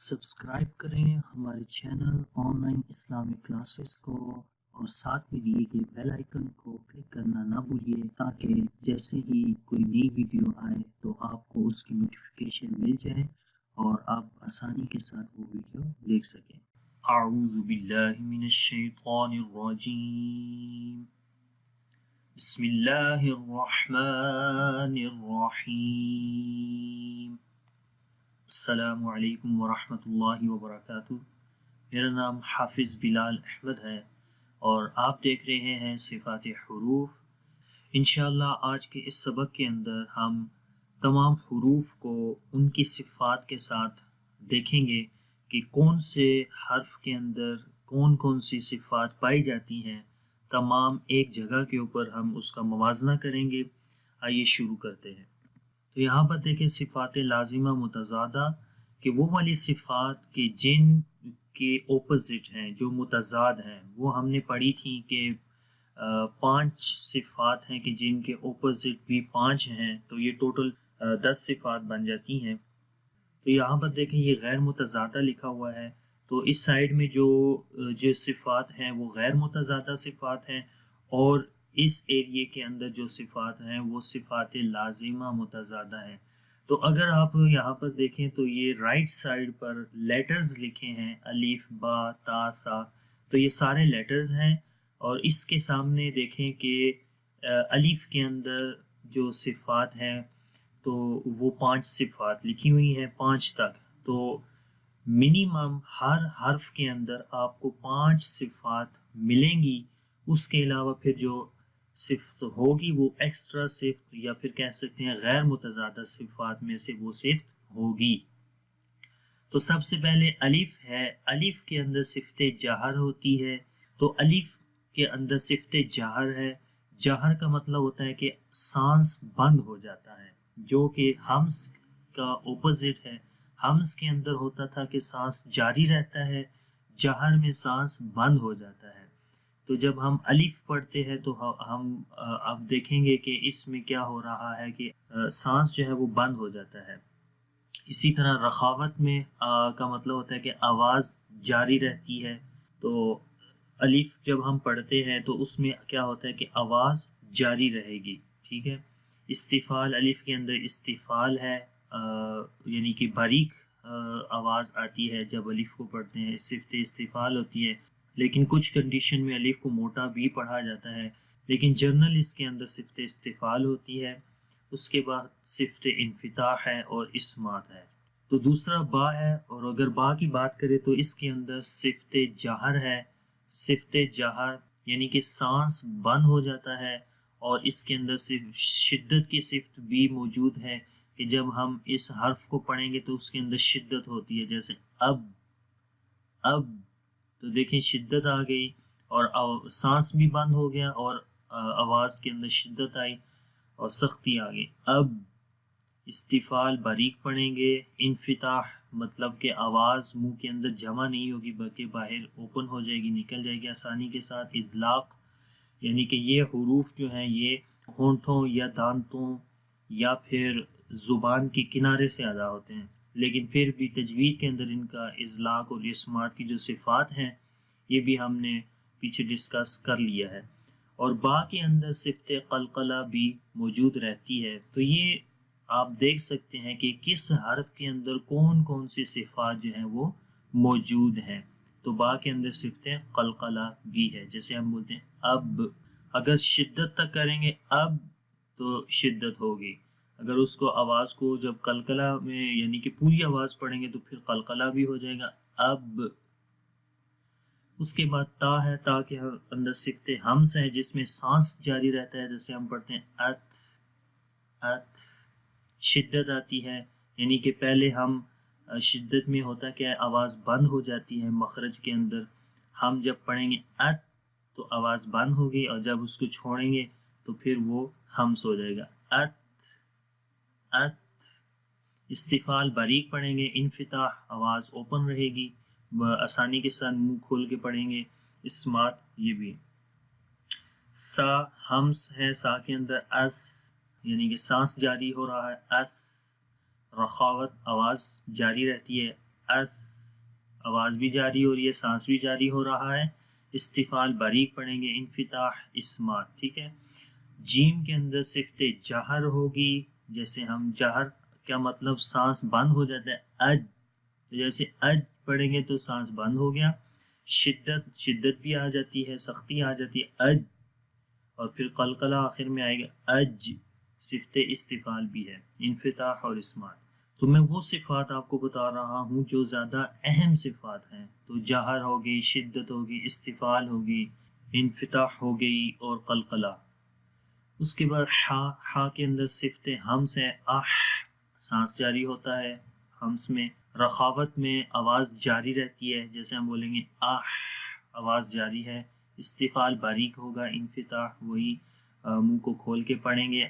Subscribe کریں ہمارے channel on line Islamic classes کو اور ساتھ میں دیے گئے بیل آئیکن کو کلک کرنا نہ بھولیے تاکہ جیسے ہی کوئی نئی ویڈیو آئے تو آپ کو اس کی نوٹیفیکیشن مل جائے اور آپ آسانی کے ساتھ وہ ویڈیو دیکھ سکیں۔ اعوذ باللہ من الشیطان الرجیم، بسم اللہ الرحمن الرحیم۔ السلام علیکم ورحمۃ اللہ وبرکاتہ۔ میرا نام حافظ بلال احمد ہے اور آپ دیکھ رہے ہیں صفات حروف۔ انشاءاللہ آج کے اس سبق کے اندر ہم تمام حروف کو ان کی صفات کے ساتھ دیکھیں گے کہ کون سے حرف کے اندر کون کون سی صفات پائی جاتی ہیں۔ تمام ایک جگہ کے اوپر ہم اس کا موازنہ کریں گے۔ آئیے شروع کرتے ہیں۔ تو یہاں پر دیکھیں صفات لازمہ متضادہ کہ وہ والی صفات کہ جن کے اپوزٹ ہیں جو متضاد ہیں، وہ ہم نے پڑھی تھی کہ 5 صفات ہیں کہ جن کے اپوزٹ بھی 5 ہیں، تو یہ ٹوٹل 10 صفات بن جاتی ہیں۔ تو یہاں پر دیکھیں یہ غیر متضادہ لکھا ہوا ہے، تو اس سائیڈ میں جو صفات ہیں وہ غیر متضادہ صفات ہیں، اور اس ایریے کے اندر جو صفات ہیں وہ صفات لازمہ متضادہ ہیں۔ تو اگر آپ یہاں پر دیکھیں تو یہ رائٹ سائیڈ پر لیٹرز لکھے ہیں، الف با تا سا، تو یہ سارے لیٹرز ہیں، اور اس کے سامنے دیکھیں کہ الف کے اندر جو صفات ہیں تو وہ 5 صفات لکھی ہوئی ہیں، 5 تک۔ تو منیمم ہر حرف کے اندر آپ کو 5 صفات ملیں گی، اس کے علاوہ پھر جو صفت ہوگی وہ ایکسٹرا صفت یا پھر کہہ سکتے ہیں غیر متضادہ صفات میں سے وہ صفت ہوگی۔ تو سب سے پہلے الف ہے، الف کے اندر صفت جہر ہوتی ہے، تو الف کے اندر صفت جہر ہے۔ جہر کا مطلب ہوتا ہے کہ سانس بند ہو جاتا ہے، جو کہ ہمز کا اپوزٹ ہے۔ ہمز کے اندر ہوتا تھا کہ سانس جاری رہتا ہے، جہر میں سانس بند ہو جاتا ہے۔ تو جب ہم الف پڑھتے ہیں تو ہم اب دیکھیں گے کہ اس میں کیا ہو رہا ہے کہ سانس جو ہے وہ بند ہو جاتا ہے۔ اسی طرح رخاوت میں کا مطلب ہوتا ہے کہ آواز جاری رہتی ہے، تو الف جب ہم پڑھتے ہیں تو اس میں کیا ہوتا ہے کہ آواز جاری رہے گی، ٹھیک ہے۔ استفال، الف کے اندر استفال ہے، یعنی کہ باریک آواز آتی ہے جب الف کو پڑھتے ہیں، صفت استفال ہوتی ہے، لیکن کچھ کنڈیشن میں الف کو موٹا بھی پڑھا جاتا ہے، لیکن جرنل اس کے اندر صفت استفال ہوتی ہے۔ اس کے بعد صفت انفتاح ہے اور اسمات ہے۔ تو دوسرا با ہے، اور اگر با کی بات کریں تو اس کے اندر صفت جہر ہے۔ صفت جہر یعنی کہ سانس بند ہو جاتا ہے، اور اس کے اندر صرف شدت کی صفت بھی موجود ہے کہ جب ہم اس حرف کو پڑھیں گے تو اس کے اندر شدت ہوتی ہے، جیسے اب تو دیکھیں شدت آ گئی، اور سانس بھی بند ہو گیا، اور آواز کے اندر شدت آئی اور سختی آ گئی۔ اب استفال باریک پڑھیں گے، انفتاح مطلب کہ آواز منہ کے اندر جمع نہیں ہوگی بلکہ باہر اوپن ہو جائے گی، نکل جائے گی آسانی کے ساتھ۔ اطلاق یعنی کہ یہ حروف جو ہیں یہ ہونٹوں یا دانتوں یا پھر زبان کے کنارے سے ادا ہوتے ہیں، لیکن پھر بھی تجوید کے اندر ان کا اطلاق اور اسمات کی جو صفات ہیں یہ بھی ہم نے پیچھے ڈسکس کر لیا ہے۔ اور با کے اندر صفت قلقلہ بھی موجود رہتی ہے۔ تو یہ آپ دیکھ سکتے ہیں کہ کس حرف کے اندر کون کون سی صفات جو ہیں وہ موجود ہیں۔ تو با کے اندر صفت قلقلہ بھی ہے، جیسے ہم بولتے ہیں اب، اگر شدت تک کریں گے اب تو شدت ہوگی، اگر اس کو آواز کو جب قلقلہ میں یعنی کہ پوری آواز پڑھیں گے تو پھر قلقلہ بھی ہو جائے گا اب۔ اس کے بعد تا ہے، تا کے اندر صفت ہمس ہے جس میں سانس جاری رہتا ہے، جیسے ہم پڑھتے ہیں ات۔ شدت آتی ہے، یعنی کہ پہلے ہم شدت میں ہوتا کہ آواز بند ہو جاتی ہے مخرج کے اندر، ہم جب پڑھیں گے ات تو آواز بند ہوگی، اور جب اس کو چھوڑیں گے تو پھر وہ ہمس ہو جائے گا ات۔ استفال باریک پڑھیں گے، انفتاح آواز اوپن رہے گی، آسانی کے ساتھ منہ کھول کے پڑھیں گے۔ اسمات یہ بھی سا ہمس ہے، سا کے اندر اس یعنی کہ سانس جاری ہو رہا ہے اس۔ رخاوت آواز جاری رہتی ہے اس، آواز بھی جاری ہو رہی ہے، سانس بھی جاری ہو رہا ہے. استفال باریک پڑھیں گے، انفتاح اسمات. ٹھیک ہے. جیم کے اندر صفت جہر ہوگی، جیسے ہم جہر کیا مطلب سانس بند ہو جاتا ہے، اج، جیسے اج پڑھیں گے تو سانس بند ہو گیا. شدت بھی آ جاتی ہے، سختی آ جاتی ہے، اج. اور پھر قلقلہ آخر میں آئے گا، اج. صفت استفال بھی ہے، انفتاح اور اسمات. تو میں وہ صفات آپ کو بتا رہا ہوں جو زیادہ اہم صفات ہیں. تو جہر ہوگی، شدت ہوگی، استفال ہوگی، انفتاح ہو گئی اور قلقلہ. اس کے بعد ہا کے اندر صفت ہمس ہے، سانس جاری ہوتا ہے ہمس میں. رخاوت میں آواز جاری رہتی ہے، جیسے ہم بولیں گے آواز جاری ہے. استفال باریک ہوگا، انفتاح وہی منہ کو کھول کے پڑھیں گے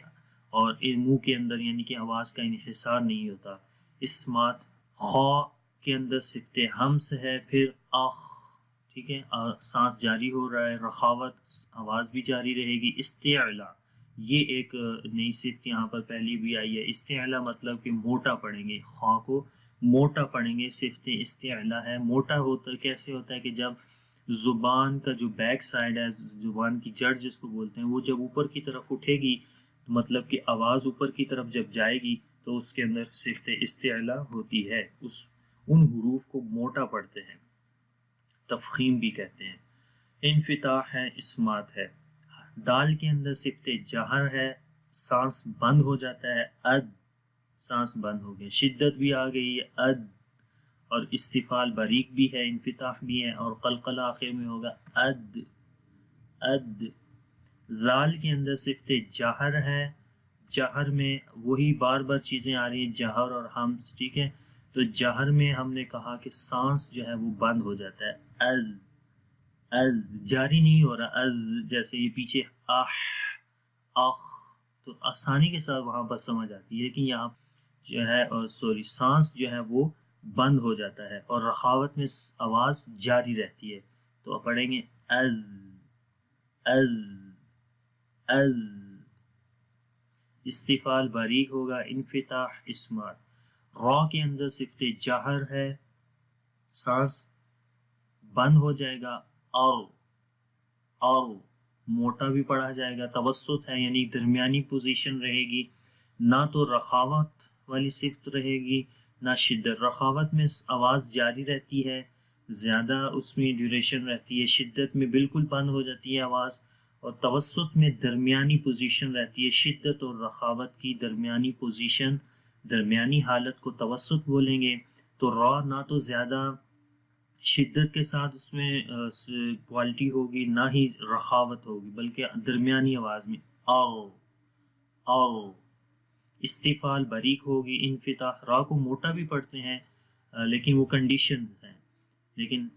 اور منہ کے اندر یعنی کہ آواز کا انحصار نہیں ہوتا. اسمات خا کے اندر صفت ہمس ہے، پھر ٹھیک ہے، سانس جاری ہو رہا ہے. رخاوت آواز بھی جاری رہے گی. استعلا، یہ ایک نئی صفت یہاں پر پہلی بھی آئی ہے. استعلا مطلب کہ موٹا پڑھیں گے، خا کو موٹا پڑھیں گے. صفت استعلا ہے. موٹا ہوتا کیسے ہوتا ہے کہ جب زبان کا جو بیک سائڈ ہے، زبان کی جڑ جس کو بولتے ہیں، وہ جب اوپر کی طرف اٹھے گی تو مطلب کہ آواز اوپر کی طرف جب جائے گی تو اس کے اندر صفت استعلا ہوتی ہے. ان حروف کو موٹا پڑھتے ہیں، تفخیم بھی کہتے ہیں. انفتاح ہے، اسمات ہے. دال کے اندر صفت جہر ہے، سانس بند ہو جاتا ہے، اد، سانس بند ہو گئی. شدت بھی آ گئی ہے، اد. اور استفال باریک بھی ہے، انفتاح بھی ہے، اور قلقلہ آخر میں ہوگا، اد اد. زال کے اندر صفت جہر ہے. جہر میں وہی بار بار چیزیں آ رہی ہیں، جہر اور ہمس. ٹھیک ہے. تو جہر میں ہم نے کہا کہ سانس جو ہے وہ بند ہو جاتا ہے، از از، جاری نہیں ہو رہا، از جیسے یہ پیچھے آخ. تو آسانی کے ساتھ وہاں پر سمجھ آتی ہے کہ یہاں جو ہے سانس جو ہے وہ بند ہو جاتا ہے اور رخاوت میں آواز جاری رہتی ہے. تو آپ پڑھیں گے از از از. استفال باریک ہوگا، انفتاح اسمات. را کے اندر صفت جہر ہے، سانس بند ہو جائے گا، اور موٹا بھی پڑھا جائے گا. توسط ہے یعنی درمیانی پوزیشن رہے گی، نہ تو رخاوت والی صفت رہے گی نہ شدت. رخاوت میں آواز جاری رہتی ہے، زیادہ اس میں ڈیوریشن رہتی ہے. شدت میں بالکل بند ہو جاتی ہے آواز. اور توسط میں درمیانی پوزیشن رہتی ہے. شدت اور رخاوت کی درمیانی پوزیشن، درمیانی حالت کو توسط بولیں گے. تو را نہ تو زیادہ شدت کے ساتھ اس میں کوالٹی ہوگی، نہ ہی رخاوت ہوگی، بلکہ درمیانی آواز میں او. استفال باریک ہوگی. انفتاح را کو موٹا بھی پڑھتے ہیں لیکن وہ کنڈیشن ہیں. لیکن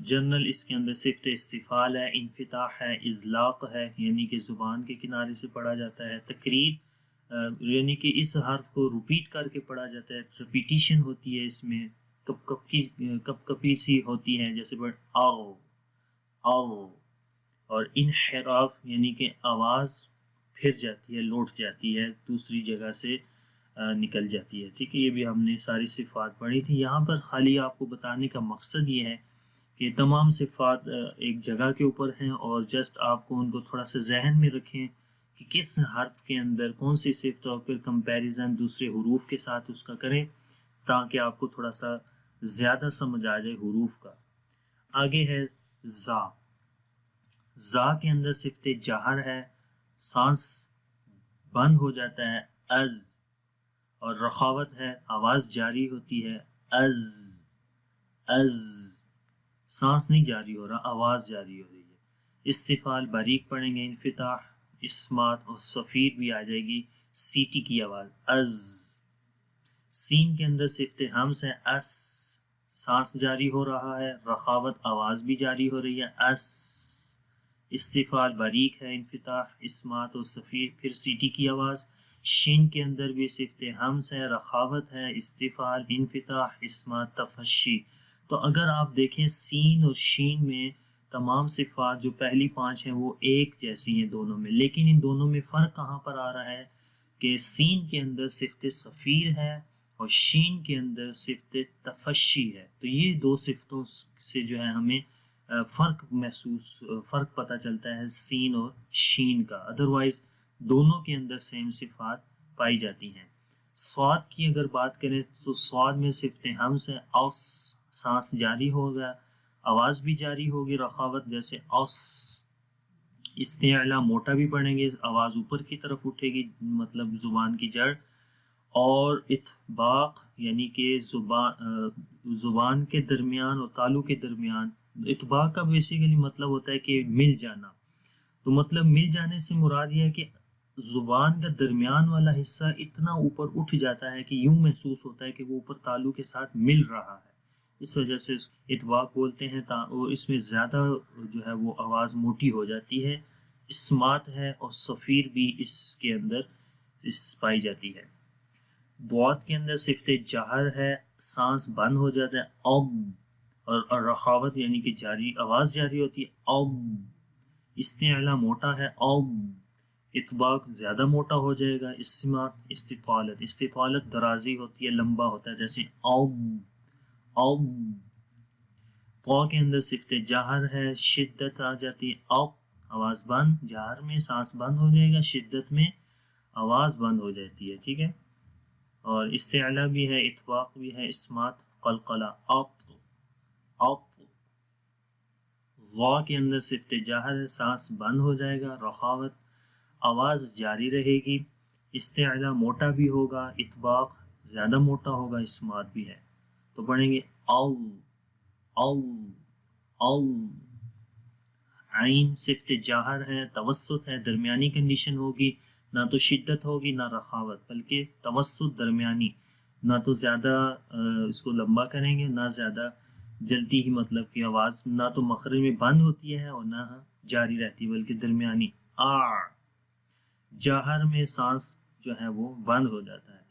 جنرل اس کے اندر صفت استفال ہے، انفتاح ہے، اذلاق ہے یعنی کہ زبان کے کنارے سے پڑھا جاتا ہے. تقریر یعنی کہ اس حرف کو ریپیٹ کر کے پڑھا جاتا ہے، ریپیٹیشن ہوتی ہے اس میں، کپ کپی سی ہوتی ہے، جیسے او. اور انحراف یعنی کہ آواز پھر جاتی ہے، لوٹ جاتی ہے، دوسری جگہ سے نکل جاتی ہے. ٹھیک ہے. یہ بھی ہم نے ساری صفات پڑھی تھی. یہاں پر خالی آپ کو بتانے کا مقصد یہ ہے کہ تمام صفات ایک جگہ کے اوپر ہیں اور جسٹ آپ کو ان کو تھوڑا سا ذہن میں رکھیں کہ کس حرف کے اندر کون سی صفت، اور پھر کمپیریزن دوسرے حروف کے ساتھ اس کا کریں تاکہ آپ کو تھوڑا سا زیادہ سمجھ آ جائے حروف کا. آگے ہے زا کے اندر صفت جہر ہے، سانس بند ہو جاتا ہے، از. اور رخاوت ہے، آواز جاری ہوتی ہے، از. سانس نہیں جاری ہو رہا، آواز جاری ہو رہی ہے. استفال باریک پڑھیں گے، انفتاح اسمات اور صفیر بھی آ جائے گی، سیٹی کی آواز، از. سین کے اندر صفت ہمس ہے، اس. سانس جاری ہو رہا ہے، رخاوت آواز بھی جاری ہو رہی ہے، اس. استفال باریک ہے، انفتاح اسمات اور صفیر، پھر سیٹی کی آواز. شین کے اندر بھی صفت ہمس ہے، رخاوت ہے، استفال، انفتاح اسمات، تفشی. تو اگر آپ دیکھیں سین اور شین میں تمام صفات جو پہلی 5 ہیں وہ ایک جیسی ہیں دونوں میں، لیکن ان دونوں میں فرق کہاں پر آ رہا ہے کہ سین کے اندر صفت صفیر ہے اور شین کے اندر صفت تفشی ہے. تو یہ دو صفتوں سے جو ہے ہمیں فرق پتہ چلتا ہے سین اور شین کا. ادروائز دونوں کے اندر سیم صفات پائی جاتی ہیں. صاد کی اگر بات کریں تو صاد میں صفت ہمز ہے. اوس سانس جاری ہوگا، آواز بھی جاری ہوگی. رخاوت جیسے اوس. استعلا موٹا بھی پڑھیں گے، آواز اوپر کی طرف اٹھے گی، مطلب زبان کی جڑ. اور اطباق یعنی کہ زبان کے درمیان اور تالو کے درمیان. اطباق کا بیسیکلی مطلب ہوتا ہے کہ مل جانا. تو مطلب مل جانے سے مراد یہ ہے کہ زبان کا درمیان والا حصہ اتنا اوپر اٹھ جاتا ہے کہ یوں محسوس ہوتا ہے کہ وہ اوپر تالو کے ساتھ مل رہا ہے. اس وجہ سے اس اطباق بولتے ہیں. اور اس میں زیادہ جو ہے وہ آواز موٹی ہو جاتی ہے. اسمات ہے اور صفیر بھی اس کے اندر پائی جاتی ہے. دعات کے اندر صفت جہر ہے، سانس بند ہو جاتا ہے اب. اور رخاوت یعنی کہ جاری آواز جاری ہوتی ہے اب. استعلا موٹا ہے اب. اطباق زیادہ موٹا ہو جائے گا. اسمات استطالت درازی ہوتی ہے، لمبا ہوتا ہے جیسے اب اب. قا کے اندر صفت جہر ہے، شدت آ جاتی ہے اب. آواز بند، جہر میں سانس بند ہو جائے گا، شدت میں آواز بند ہو جاتی ہے. ٹھیک ہے. اور استعلا بھی ہے، اطباق بھی ہے. اسمات قلقلہ اط اط. وا کے اندر صفت جہر ہے، سانس بند ہو جائے گا. رخاوت آواز جاری رہے گی. استعلا موٹا بھی ہوگا، اطباق زیادہ موٹا ہوگا. اسمات بھی ہے. تو پڑھیں گے او او او. عین صفت جہر ہے، توسط ہے، درمیانی کنڈیشن ہوگی. نہ تو شدت ہوگی نہ رخاوت، بلکہ توسط درمیانی. نہ تو زیادہ اس کو لمبا کریں گے نہ زیادہ جلدی ہی، مطلب کہ آواز نہ تو مخرج میں بند ہوتی ہے اور نہ جاری رہتی، بلکہ درمیانی. جہر میں سانس جو ہے وہ بند ہو جاتا ہے.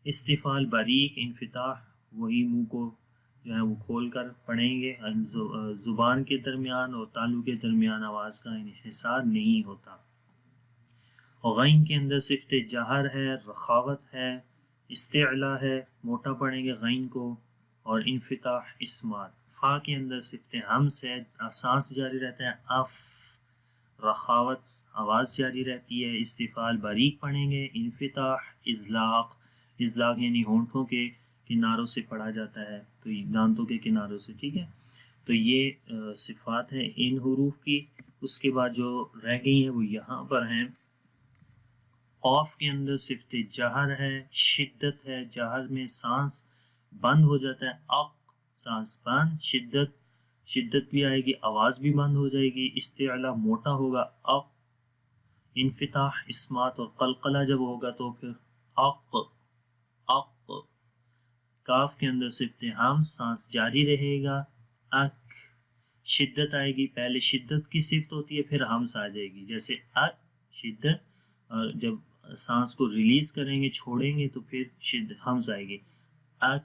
استفال باریک انفتاح، وہی منہ کو جو ہے وہ کھول کر پڑھیں گے. زبان کے درمیان اور تالو کے درمیان آواز کا انحصار نہیں ہوتا. غین کے اندر صفت جہر ہے، رخاوت ہے، استعلا ہے، موٹا پڑھیں گے غین کو. اور انفتاح اسمات. فا کے اندر صفت ہمس ہے، سانس جاری رہتا ہے اف. رخاوت آواز جاری رہتی ہے. استفال باریک پڑھیں گے. انفتاح اذلاق. اذلاق یعنی ہونٹوں کے کناروں سے پڑھا جاتا ہے، تو دانتوں کے کناروں سے. ٹھیک ہے. تو یہ صفات ہیں ان حروف کی. اس کے بعد جو رہ گئی ہیں وہ یہاں پر ہیں. قاف کے اندر صفت جہر ہے، شدت ہے. جہر میں سانس بند ہو جاتا ہے اق. سانس بند، شدت بھی آئے گی، آواز بھی بند ہو جائے گی. استعلا موٹا ہوگا اق. انفتاح اسمات اور قلقلہ جب ہوگا تو پھر اق اق. کاف کے اندر صفت ہم، سانس جاری رہے گا اک. شدت آئے گی، پہلے شدت کی صفت ہوتی ہے پھر ہمس آ جائے گی، جیسے اک شدت. اور جب سانس کو ریلیز کریں گے چھوڑیں گے تو پھر ہمس آئے گی اک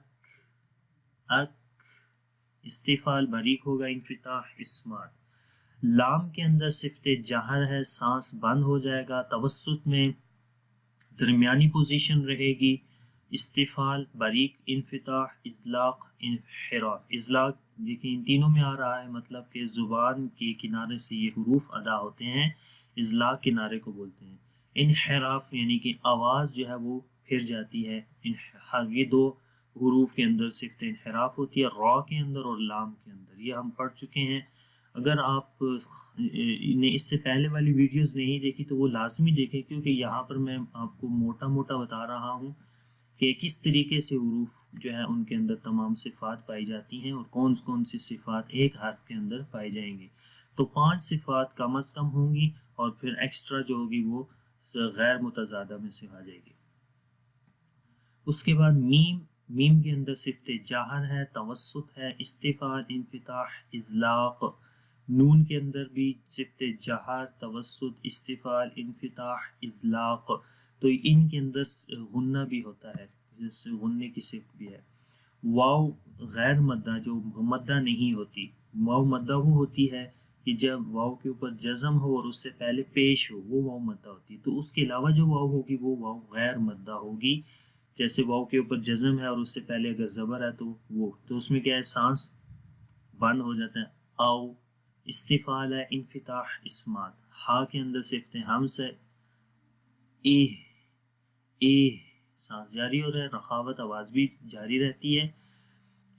اک. استفال باریک ہوگا. انفتاح اسمات. لام کے اندر صفت جہر ہے، سانس بند ہو جائے گا، توسط میں درمیانی پوزیشن رہے گی. استفال باریک. انفتاح اطلاق انحراف. اطلاق دیکھیں ان تینوں میں آ رہا ہے، مطلب کہ زبان کے کنارے سے یہ حروف ادا ہوتے ہیں، اطلاق کنارے کو بولتے ہیں. انحراف یعنی کہ آواز جو ہے وہ پھر جاتی ہے. یہ دو حروف کے اندر صفت انحراف ہوتی ہے، را کے اندر اور لام کے اندر. یہ ہم پڑھ چکے ہیں. اگر آپ نے اس سے پہلے والی ویڈیوز نہیں دیکھی تو وہ لازمی دیکھیں، کیونکہ یہاں پر میں آپ کو موٹا موٹا بتا رہا ہوں کہ کس طریقے سے حروف جو ہے ان کے اندر تمام صفات پائی جاتی ہیں اور کون کون سی صفات ایک حرف کے اندر پائی جائیں گی. تو 5 صفات کم از کم ہوں گی اور پھر ایکسٹرا جو ہوگی وہ غیر متضادہ میں سے آ جائے گی. اس کے بعد میم کے اندر صفت جہر ہے، توسط ہے، استفال انفتاح اطلاق. نون کے اندر بھی صفت جہر، توسط، استفال انفتاح اطلاق. تو ان کے اندر غنہ بھی ہوتا ہے، جیسے غننے کی صفت بھی ہے. واو غیر مدہ، جو مدہ نہیں ہوتی. واو مدہ وہ ہوتی ہے کہ جب واو کے اوپر جزم ہو اور اس سے پہلے پیش ہو، وہ واو مدہ ہوتی ہے. تو اس کے علاوہ جو واو ہوگی وہ واو غیر مدہ ہوگی. جیسے واو کے اوپر جزم ہے اور اس سے پہلے اگر زبر ہے تو وہ، تو اس میں کیا ہے سانس بند ہو جاتا ہے. او استفال ہے انفتاح اسمات، ہا کے اندر صفت ہمس ہے، ای ای سانس جاری ہو رہا ہے، رخاوت آواز بھی جاری رہتی ہے.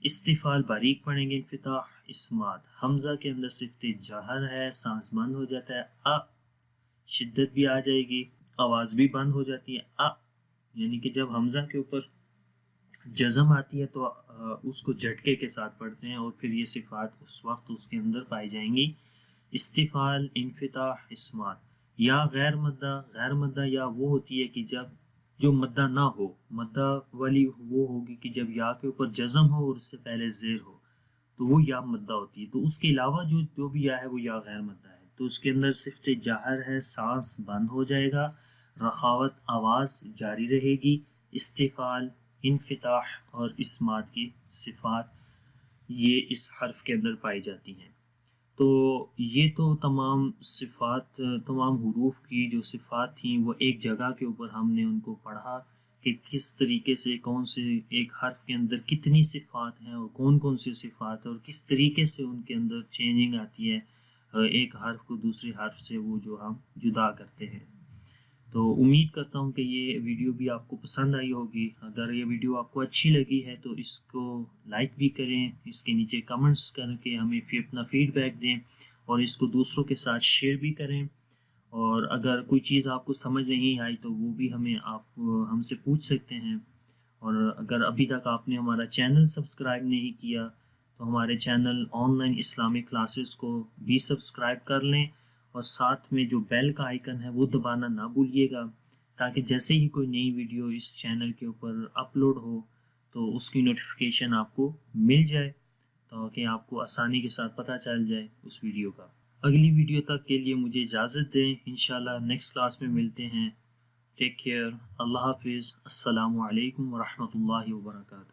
استفال باریک پڑھیں گے، انفتاح اسمات حمزہ کے اندر صفت جہر ہے، سانس بند ہو جاتا ہے. شدت بھی آ جائے گی، آواز بھی بند ہو جاتی ہے. یعنی کہ جب حمزہ کے اوپر جزم آتی ہے تو اس کو جھٹکے کے ساتھ پڑھتے ہیں اور پھر یہ صفات اس وقت اس کے اندر پائی جائیں گی. استفال انفتاح اسمات. یا غیر مدہ یا وہ ہوتی ہے کہ جب جو مدہ نہ ہو، مدہ والی وہ ہوگی کہ جب یا کے اوپر جزم ہو اور اس سے پہلے زیر ہو تو وہ یا مدہ ہوتی ہے. تو اس کے علاوہ جو بھی یا ہے وہ یا غیر مدہ ہے. تو اس کے اندر صفت جہر ہے، سانس بند ہو جائے گا، رخاوت آواز جاری رہے گی. استفال انفتاح اور اسمات کی صفات یہ اس حرف کے اندر پائی جاتی ہیں. تو یہ تو تمام صفات، تمام حروف کی جو صفات تھیں وہ ایک جگہ کے اوپر ہم نے ان کو پڑھا کہ کس طریقے سے کون سے ایک حرف کے اندر کتنی صفات ہیں اور کون کون سی صفات ہیں اور کس طریقے سے ان کے اندر چینجنگ آتی ہے ایک حرف کو دوسرے حرف سے وہ جو ہم جدا کرتے ہیں. تو امید کرتا ہوں کہ یہ ویڈیو بھی آپ کو پسند آئی ہوگی. اگر یہ ویڈیو آپ کو اچھی لگی ہے تو اس کو لائک بھی کریں، اس کے نیچے کمنٹس کر کے ہمیں اپنا فیڈ بیک دیں اور اس کو دوسروں کے ساتھ شیئر بھی کریں. اور اگر کوئی چیز آپ کو سمجھ نہیں آئی تو وہ بھی ہم سے پوچھ سکتے ہیں. اور اگر ابھی تک آپ نے ہمارا چینل سبسکرائب نہیں کیا تو ہمارے channel on line Islamic classes کو بھی سبسکرائب کر لیں اور ساتھ میں جو بیل کا آئیکن ہے وہ دبانا نہ بھولیے گا، تاکہ جیسے ہی کوئی نئی ویڈیو اس چینل کے اوپر اپلوڈ ہو تو اس کی نوٹیفیکیشن آپ کو مل جائے، تاکہ آپ کو آسانی کے ساتھ پتہ چل جائے اس ویڈیو کا. اگلی ویڈیو تک کے لیے مجھے اجازت دیں، انشاءاللہ نیکسٹ کلاس میں ملتے ہیں. ٹیک کیئر، اللہ حافظ، السلام علیکم ورحمۃ اللہ وبرکاتہ.